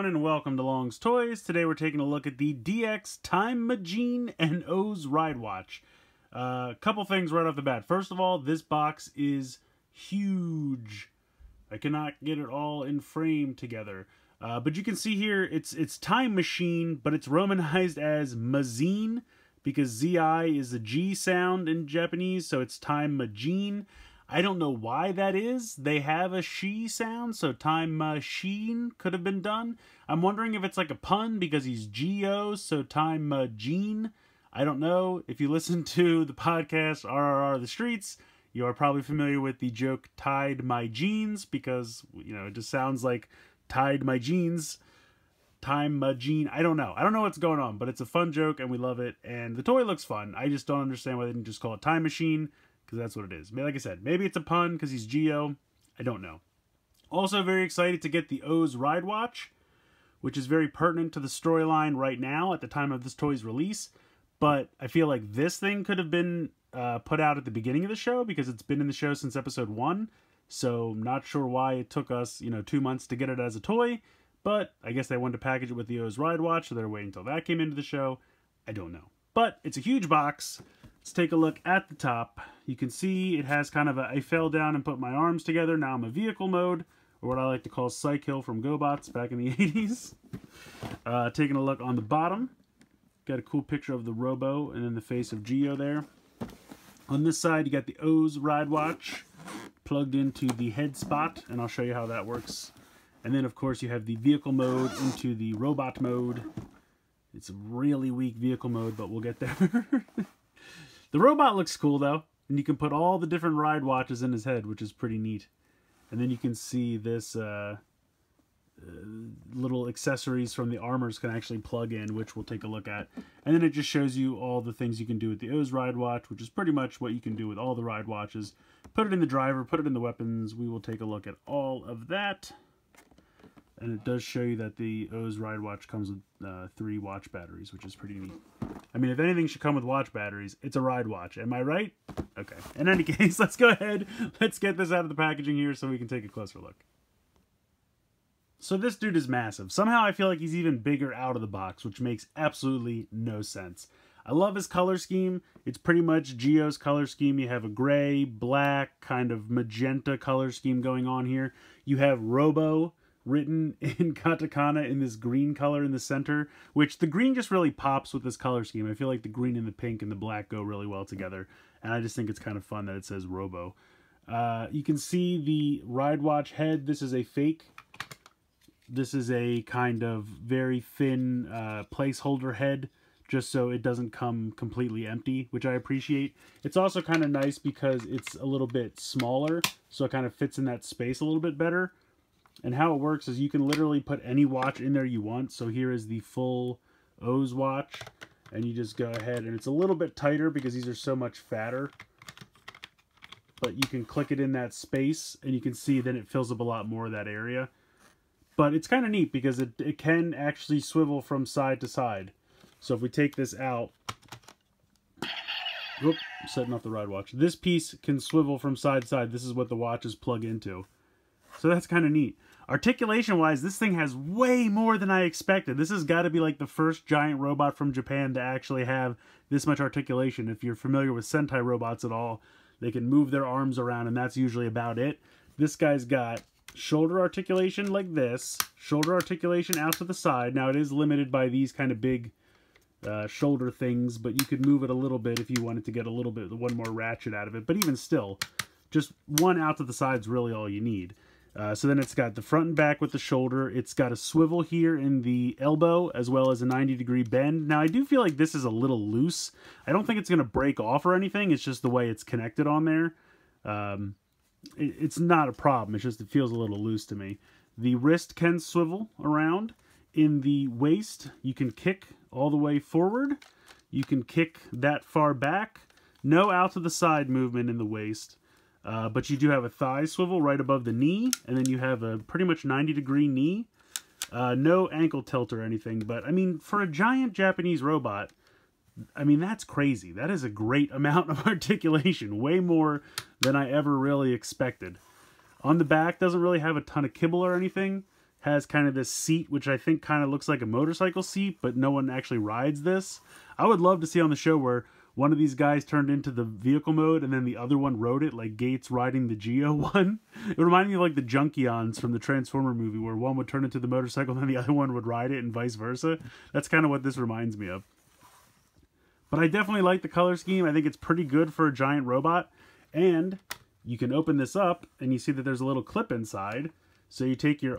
and welcome to Long's Toys. Today we're taking a look at the DX Time Mazine and OOO's Ridewatch. Couple things right off the bat. First of all, this box is huge. I cannot get it all in frame together. But you can see here, it's Time Machine, but it's romanized as Mazine, because ZI is a G sound in Japanese, so it's Time Mazine. I don't know why that is. They have a she sound, so Time Machine could have been done. I'm wondering if it's like a pun because he's G-O, so Time Gene. I don't know. If you listen to the podcast RRR The Streets, you are probably familiar with the joke Tied My Jeans, because, you know, it just sounds like Tied My Jeans. Time Gene. I don't know. I don't know what's going on, but it's a fun joke and we love it. And the toy looks fun. I just don't understand why they didn't just call it Time Machine, because that's what it is. Like I said, maybe it's a pun because he's Geo. I don't know. Also very excited to get the OOO's Ridewatch, which is very pertinent to the storyline right now at the time of this toy's release. But I feel like this thing could have been put out at the beginning of the show because it's been in the show since episode 1. So not sure why it took us, 2 months to get it as a toy. But I guess they wanted to package it with the OOO's Ridewatch, so they're waiting until that came into the show. I don't know. But it's a huge box. Let's take a look at the top. You can see it has kind of a, I fell down and put my arms together. Now I'm a vehicle mode, or what I like to call Psych Hill from GoBots back in the 80s. Taking a look on the bottom. Got a cool picture of the Robo and then the face of Geo there. On this side, you got the OOO's Ridewatch plugged into the head spot, and I'll show you how that works. And then, of course, you have the vehicle mode into the robot mode. It's a really weak vehicle mode, but we'll get there. The robot looks cool, though, and you can put all the different ride watches in his head, which is pretty neat. And then you can see this little accessories from the armors can actually plug in, which we'll take a look at. And then it just shows you all the things you can do with the OOO's Ridewatch, which is pretty much what you can do with all the ride watches. Put it in the driver, put it in the weapons. We will take a look at all of that. And it does show you that the OOO's Ridewatch comes with 3 watch batteries, which is pretty neat. I mean, if anything should come with watch batteries, it's a ride watch. Am I right? Okay. In any case, let's go ahead. Let's get this out of the packaging here so we can take a closer look. So this dude is massive. Somehow I feel like he's even bigger out of the box, which makes absolutely no sense. I love his color scheme. It's pretty much Geo's color scheme. You have a gray, black, kind of magenta color scheme going on here. You have Robo written in katakana in this green color in the center, which the green just really pops with this color scheme. I feel like the green and the pink and the black go really well together, and I just think it's kind of fun that it says Robo. You can see the Ridewatch head. This is a fake. This is a kind of very thin placeholder head, just so it doesn't come completely empty, which I appreciate. It's also kind of nice because it's a little bit smaller, so it kind of fits in that space a little bit better. And how it works is you can literally put any watch in there you want. So here is the full OOO's watch. And you just go ahead, and it's a little bit tighter because these are so much fatter. But you can click it in that space, and you can see then it fills up a lot more of that area. But it's kind of neat because it can actually swivel from side to side. So if we take this out, whoop, I'm setting off the ride watch. This piece can swivel from side to side. This is what the watches plug into. So that's kind of neat. Articulation-wise, this thing has way more than I expected. This has got to be like the first giant robot from Japan to actually have this much articulation. If you're familiar with Sentai robots at all, they can move their arms around, and that's usually about it. This guy's got shoulder articulation like this, shoulder articulation out to the side. Now, it is limited by these kind of big shoulder things, but you could move it a little bit if you wanted to get a little bit, one more ratchet out of it. But even still, just one out to the side is really all you need. So then it's got the front and back with the shoulder. It's got a swivel here in the elbow as well as a 90-degree bend. Now, I do feel like this is a little loose. I don't think it's going to break off or anything. It's just the way it's connected on there. It's not a problem. It's just it feels a little loose to me. The wrist can swivel around. In the waist, you can kick all the way forward. You can kick that far back. No out to the side movement in the waist. But you do have a thigh swivel right above the knee, and then you have a pretty much 90-degree knee. No ankle tilt or anything, but I mean, for a giant Japanese robot, I mean, that's crazy. That is a great amount of articulation, way more than I ever really expected. On the back, doesn't really have a ton of kibble or anything. has kind of this seat, which I think kind of looks like a motorcycle seat, but no one actually rides this. I would love to see on the show where one of these guys turned into the vehicle mode and then the other one rode it, like Gates riding the Geo one. It reminded me of like the Junkions from the Transformer movie, where one would turn into the motorcycle and then the other one would ride it and vice versa. That's kind of what this reminds me of. But I definitely like the color scheme. I think it's pretty good for a giant robot. And you can open this up and you see that there's a little clip inside. So you take your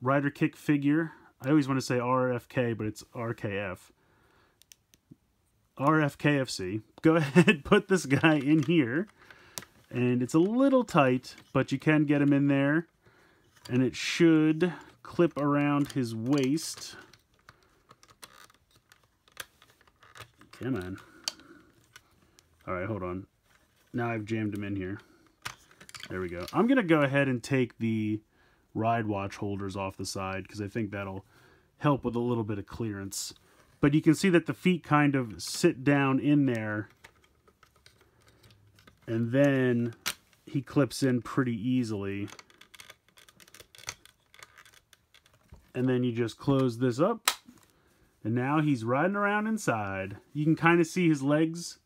Rider Kick figure. I always want to say RFK, but it's RKF. RFKFC. Go ahead, put this guy in here. And it's a little tight, but you can get him in there. And it should clip around his waist. Come on. Alright, hold on. Now I've jammed him in here. There we go. I'm going to go ahead and take the Ridewatch holders off the side, because I think that'll help with a little bit of clearance. But you can see that the feet kind of sit down in there. And then he clips in pretty easily. And then you just close this up. And now he's riding around inside. You can kind of see his legs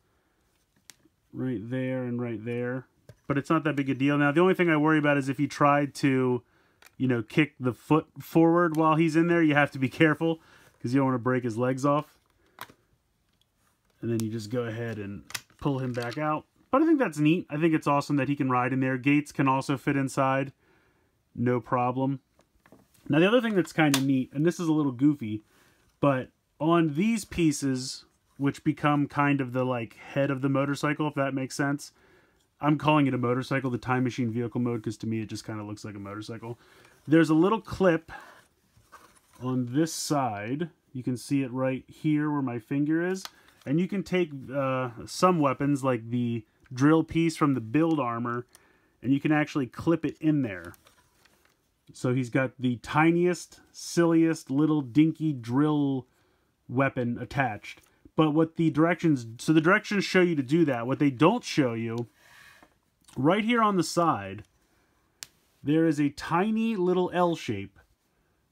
right there and right there. But it's not that big a deal. Now, the only thing I worry about is if he tried to, you know, kick the foot forward while he's in there, you have to be careful, because you don't want to break his legs off. And then you just go ahead and pull him back out. But I think that's neat. I think it's awesome that he can ride in there. Gates can also fit inside. No problem. Now, the other thing that's kind of neat, and this is a little goofy, but on these pieces, which become kind of the, like, head of the motorcycle, if that makes sense. I'm calling it a motorcycle, the Time Machine vehicle mode, because to me it just kind of looks like a motorcycle. There's a little clip on this side. You can see it right here where my finger is. And you can take some weapons, like the drill piece from the build armor, and you can actually clip it in there. So he's got the tiniest, silliest little dinky drill weapon attached. But what the directions... So the directions show you to do that. What they don't show you, right here on the side, there is a tiny little L shape,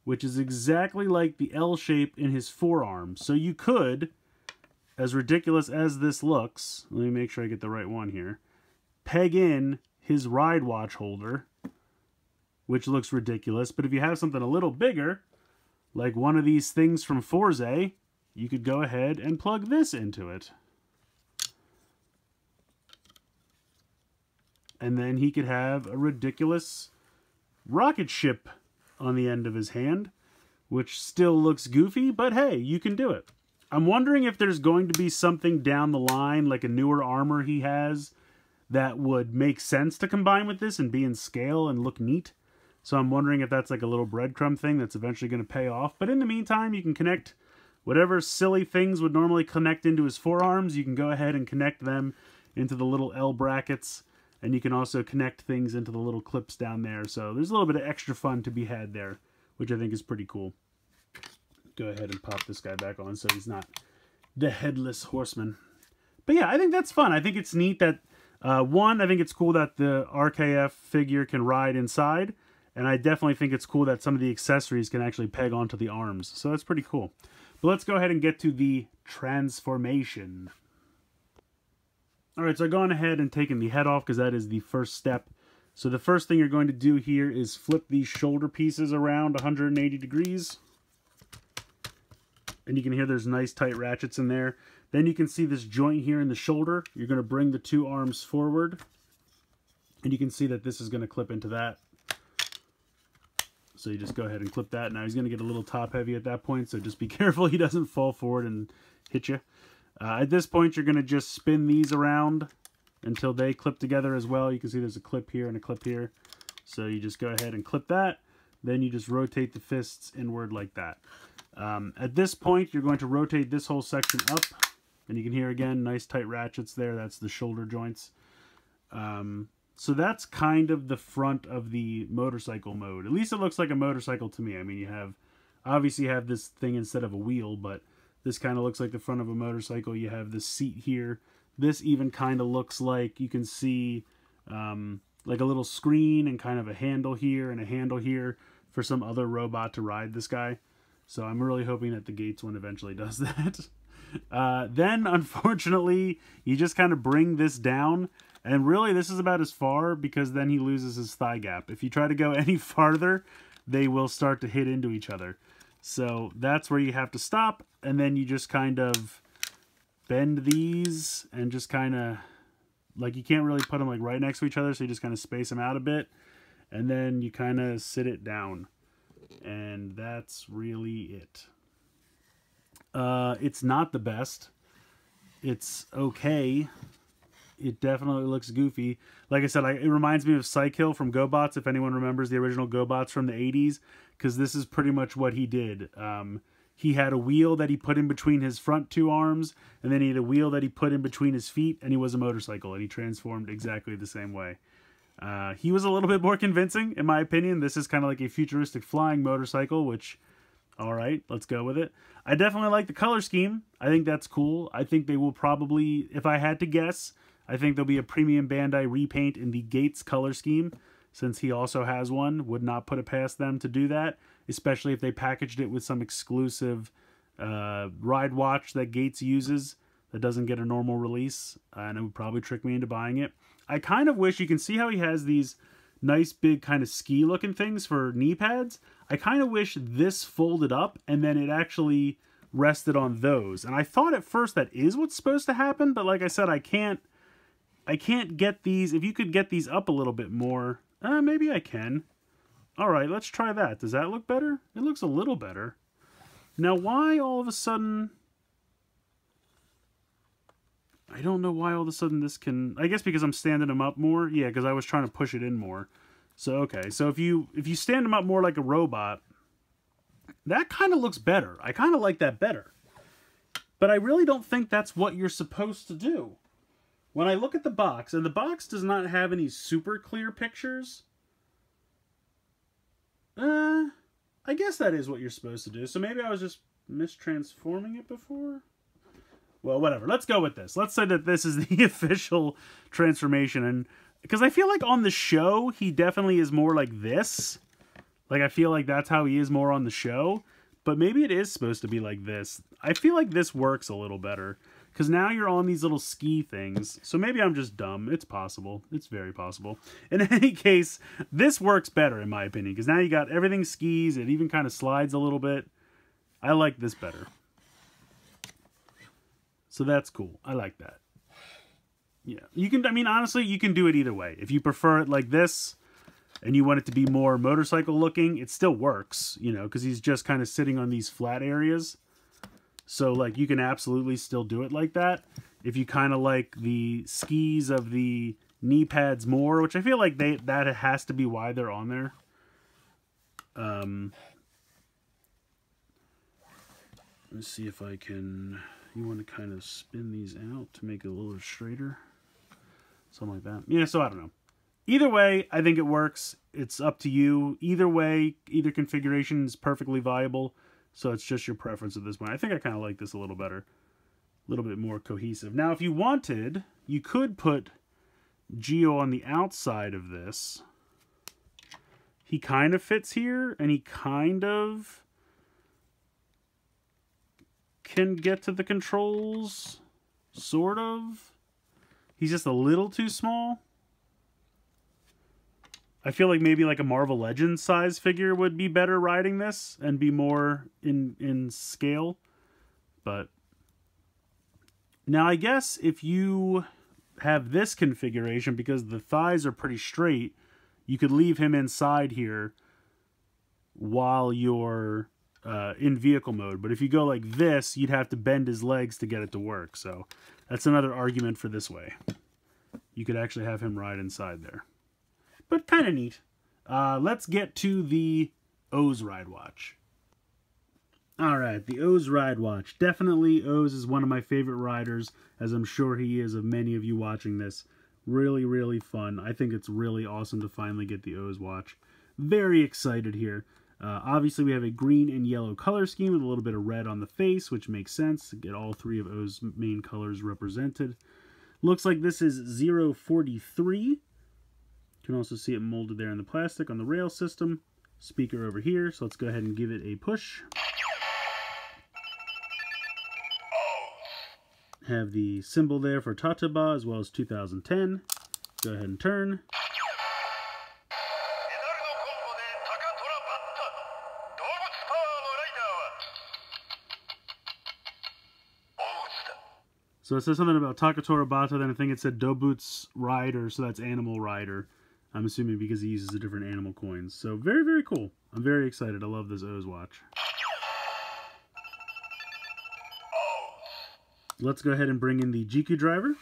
which is exactly like the L shape in his forearm. So you could, as ridiculous as this looks, let me make sure I get the right one here, peg in his Ridewatch holder, which looks ridiculous. But if you have something a little bigger, like one of these things from Forza, you could go ahead and plug this into it. And then he could have a ridiculous rocket ship on the end of his hand, which still looks goofy, but hey, you can do it. I'm wondering if there's going to be something down the line, like a newer armor he has, that would make sense to combine with this and be in scale and look neat. So I'm wondering if that's like a little breadcrumb thing that's eventually going to pay off. But in the meantime, you can connect whatever silly things would normally connect into his forearms. You can go ahead and connect them into the little L brackets. And you can also connect things into the little clips down there. So there's a little bit of extra fun to be had there, which I think is pretty cool. Go ahead and pop this guy back on so he's not the headless horseman. But yeah, I think that's fun. I think it's neat that, one, I think it's cool that the RKF figure can ride inside. And I definitely think it's cool that some of the accessories can actually peg onto the arms. So that's pretty cool. But let's go ahead and get to the transformation. Alright, so I've gone ahead and taken the head off because that is the first step. So the first thing you're going to do here is flip these shoulder pieces around 180 degrees. And you can hear there's nice tight ratchets in there. Then you can see this joint here in the shoulder. You're going to bring the two arms forward. And you can see that this is going to clip into that. So you just go ahead and clip that. Now he's going to get a little top heavy at that point, so just be careful he doesn't fall forward and hit you. At this point, you're going to just spin these around until they clip together as well. You can see there's a clip here and a clip here. So you just go ahead and clip that. Then you just rotate the fists inward like that. At this point, you're going to rotate this whole section up. And you can hear, again, nice tight ratchets there. That's the shoulder joints. So that's kind of the front of the motorcycle mode. At least it looks like a motorcycle to me. I mean, you have, obviously you have this thing instead of a wheel, but this kind of looks like the front of a motorcycle. You have this seat here. This even kind of looks like, you can see like a little screen and kind of a handle here and a handle here for some other robot to ride this guy. So I'm really hoping that the Gates one eventually does that. Then, unfortunately, you just kind of bring this down. And really, this is about as far, because then he loses his thigh gap. If you try to go any farther, they will start to hit into each other. So that's where you have to stop. And then you just kind of bend these and just kind of, like, you can't really put them like right next to each other. So you just kind of space them out a bit. And then you kind of sit it down. And that's really it. It's not the best. It's okay. It definitely looks goofy. Like I said, it reminds me of Psykill from GoBots, if anyone remembers the original GoBots from the 80s, because this is pretty much what he did. He had a wheel that he put in between his front two arms, and then he had a wheel that he put in between his feet, and he was a motorcycle, and he transformed exactly the same way. He was a little bit more convincing, in my opinion. This is kind of like a futuristic flying motorcycle, which, all right, let's go with it. I definitely like the color scheme. I think that's cool. I think they will probably, if I had to guess, I think there'll be a premium Bandai repaint in the Gates color scheme, since he also has one. Would not put it past them to do that, especially if they packaged it with some exclusive Ridewatch that Gates uses that doesn't get a normal release, and it would probably trick me into buying it. I kind of wish, you can see how he has these nice big kind of ski looking things for knee pads. I kind of wish this folded up and then it actually rested on those. And I thought at first that is what's supposed to happen, but like I said, I can't get these. If you could get these up a little bit more, maybe I can. All right, let's try that. Does that look better? It looks a little better. Now, why all of a sudden... I don't know why all of a sudden this can... I guess because I'm standing them up more. Yeah, because I was trying to push it in more. So, okay. So if you stand them up more like a robot, that kind of looks better. I kind of like that better. But I really don't think that's what you're supposed to do. When I look at the box, and the box does not have any super clear pictures. I guess that is what you're supposed to do. So maybe I was just mistransforming it before? Well, whatever. Let's go with this. Let's say that this is the official transformation. And because I feel like on the show, he definitely is more like this. Like, I feel like that's how he is more on the show. But maybe it is supposed to be like this. I feel like this works a little better. Because now you're on these little ski things. So maybe I'm just dumb. It's possible. It's very possible. In any case, this works better, in my opinion. Because now you got everything skis. It even kind of slides a little bit. I like this better. So that's cool. I like that. Yeah. You can, I mean, honestly, you can do it either way. If you prefer it like this and you want it to be more motorcycle looking, it still works, you know, because he's just kind of sitting on these flat areas. So, like, you can absolutely still do it like that. If you kind of like the skis of the knee pads more, which I feel like that has to be why they're on there. Let's see if I can... You want to kind of spin these out to make it a little straighter. Something like that. Yeah, so I don't know. Either way, I think it works. It's up to you. Either way, either configuration is perfectly viable. So it's just your preference at this point. I think I kind of like this a little better. A little bit more cohesive. Now, if you wanted, you could put Geo on the outside of this. He kind of fits here, and he kind of can get to the controls, sort of. He's just a little too small. I feel like maybe like a Marvel Legends size figure would be better riding this and be more in scale. But now I guess if you have this configuration, because the thighs are pretty straight, you could leave him inside here while you're in vehicle mode. But if you go like this, you'd have to bend his legs to get it to work. So that's another argument for this way. You could actually have him ride inside there. But kind of neat. Let's get to the O's Ridewatch. Alright, the O's Ridewatch. Definitely O's is one of my favorite riders, as I'm sure he is of many of you watching this. Really, really fun. I think it's really awesome to finally get the O's watch. Very excited here. Obviously, we have a green and yellow color scheme with a little bit of red on the face, which makes sense to get all three of O's main colors represented. Looks like this is 043. You can also see it molded there in the plastic on the rail system. speaker over here, so let's go ahead and give it a push. Have the symbol there for Tateba as well as 2010. Go ahead and turn. So it says something about Takatora Bata, then I think it said Dobut's Rider, so that's Animal Rider. I'm assuming because he uses the different animal coins. So very, very cool. I'm very excited. I love this O's watch. Let's go ahead and bring in the GQ driver.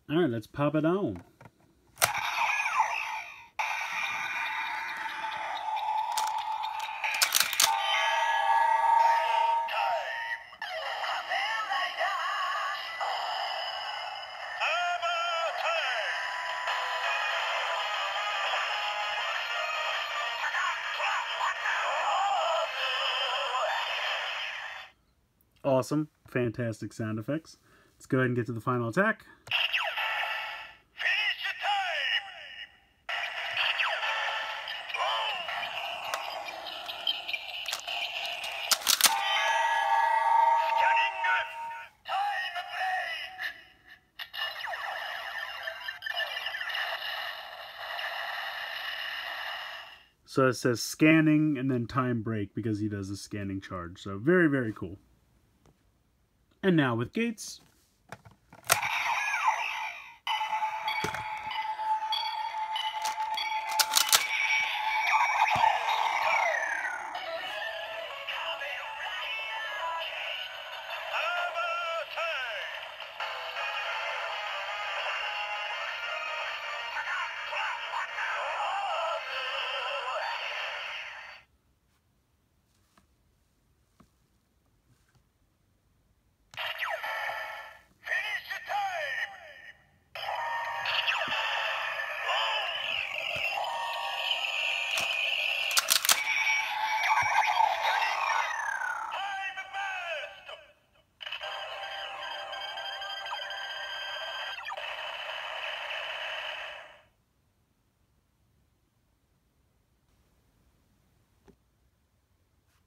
Alright, let's pop it on. Awesome. Fantastic sound effects. Let's go ahead and get to the final attack. So it says scanning and then time break because he does a scanning charge. So very, very cool. And now with gates.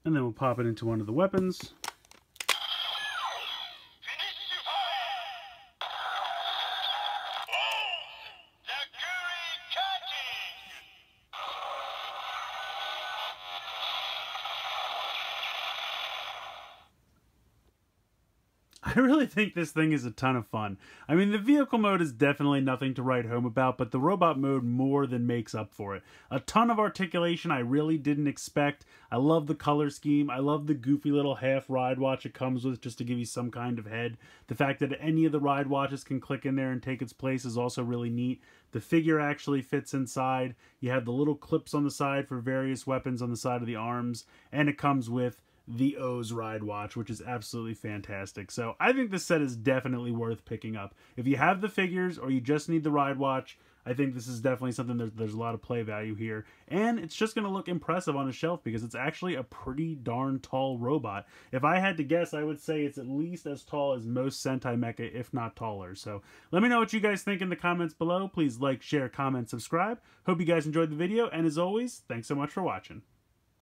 And then we'll pop it into one of the weapons. I really think this thing is a ton of fun. I mean, the vehicle mode is definitely nothing to write home about, but the robot mode more than makes up for it. A ton of articulation I really didn't expect. I love the color scheme. I love the goofy little half ride watch it comes with just to give you some kind of head. The fact that any of the ride watches can click in there and take its place is also really neat. The figure actually fits inside. You have the little clips on the side for various weapons on the side of the arms, and it comes with the O's Ridewatch, which is absolutely fantastic. So I think this set is definitely worth picking up. If you have the figures or you just need the Ridewatch, I think this is definitely something there's a lot of play value here. And it's just going to look impressive on a shelf because it's actually a pretty darn tall robot. If I had to guess, I would say it's at least as tall as most Sentai Mecha, if not taller. So let me know what you guys think in the comments below. Please like, share, comment, subscribe. Hope you guys enjoyed the video. And as always, thanks so much for watching.